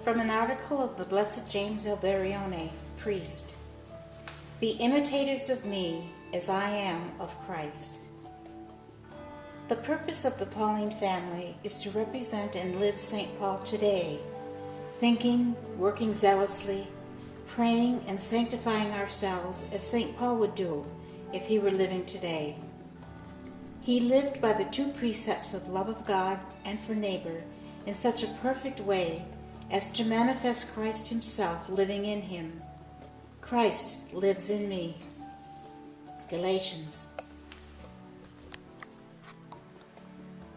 From an article of the Blessed James Alberione, priest. Be imitators of me as I am of Christ. The purpose of the Pauline family is to represent and live St. Paul today, thinking, working zealously, praying and sanctifying ourselves as St. Paul would do if he were living today. He lived by the two precepts of love of God and for neighbor in such a perfect way as to manifest Christ himself living in him. Christ lives in me. Galatians.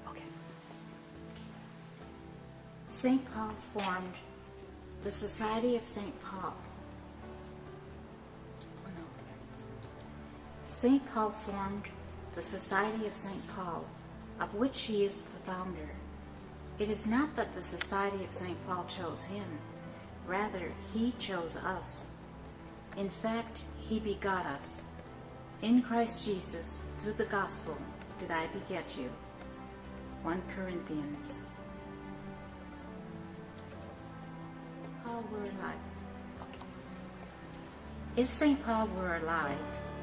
Okay. St. Paul formed the Society of St. Paul. St. Paul formed the Society of St. Paul, of which he is the founder. It is not that the Society of St. Paul chose him, rather he chose us. In fact, he begot us. In Christ Jesus, through the gospel, did I beget you. 1 Corinthians. Paul were alive. Okay. If St. Paul were alive,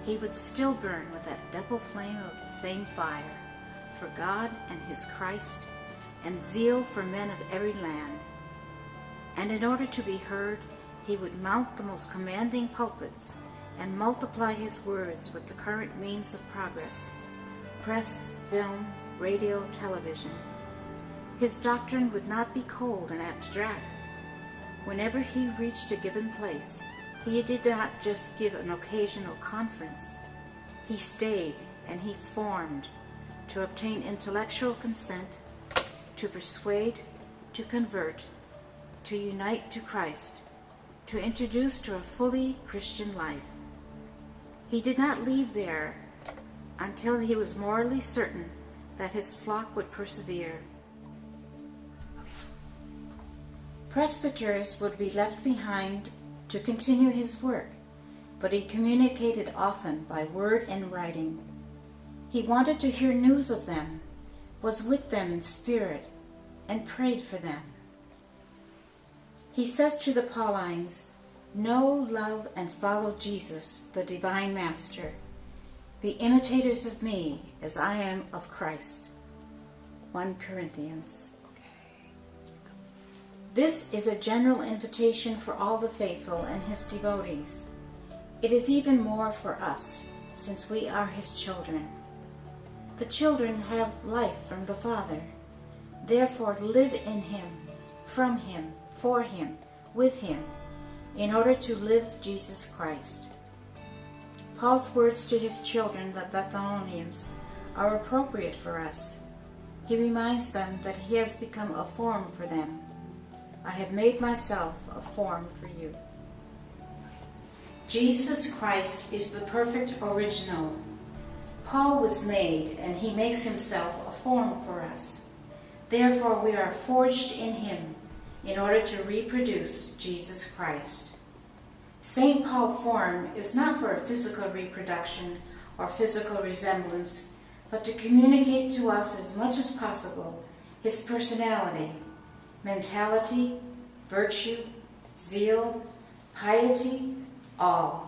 he would still burn with that double flame of the same fire, for God and his Christ, and zeal for men of every land. And in order to be heard, he would mount the most commanding pulpits and multiply his words with the current means of progress, press, film, radio, television. His doctrine would not be cold and abstract. Whenever he reached a given place, he did not just give an occasional conference. He stayed and he formed to obtain intellectual consent, to persuade, to convert, to unite to Christ, to introduce to a fully Christian life. He did not leave there until he was morally certain that his flock would persevere. Presbyters would be left behind to continue his work, but he communicated often by word and writing. He wanted to hear news of them, was with them in spirit, and prayed for them. He says to the Paulines, "Know, love, and follow Jesus, the divine Master. Be imitators of me as I am of Christ." 1 Corinthians. This is a general invitation for all the faithful and his devotees. It is even more for us, since we are his children. The children have life from the Father. Therefore live in him, from him, for him, with him, in order to live Jesus Christ. Paul's words to his children, the Thessalonians, are appropriate for us. He reminds them that he has become a form for them. I have made myself a form for you. Jesus Christ is the perfect original. Paul was made, and he makes himself a form for us. Therefore we are forged in him in order to reproduce Jesus Christ. St. Paul form is not for a physical reproduction or physical resemblance, but to communicate to us as much as possible his personality, mentality, virtue, zeal, piety, all.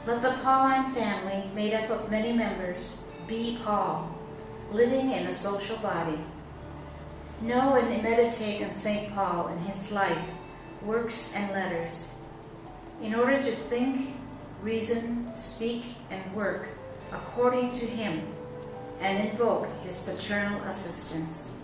Let the Pauline family, made up of many members, be Paul, living in a social body. Know and meditate on St. Paul and his life, works, and letters, in order to think, reason, speak, and work according to him, and invoke his paternal assistance.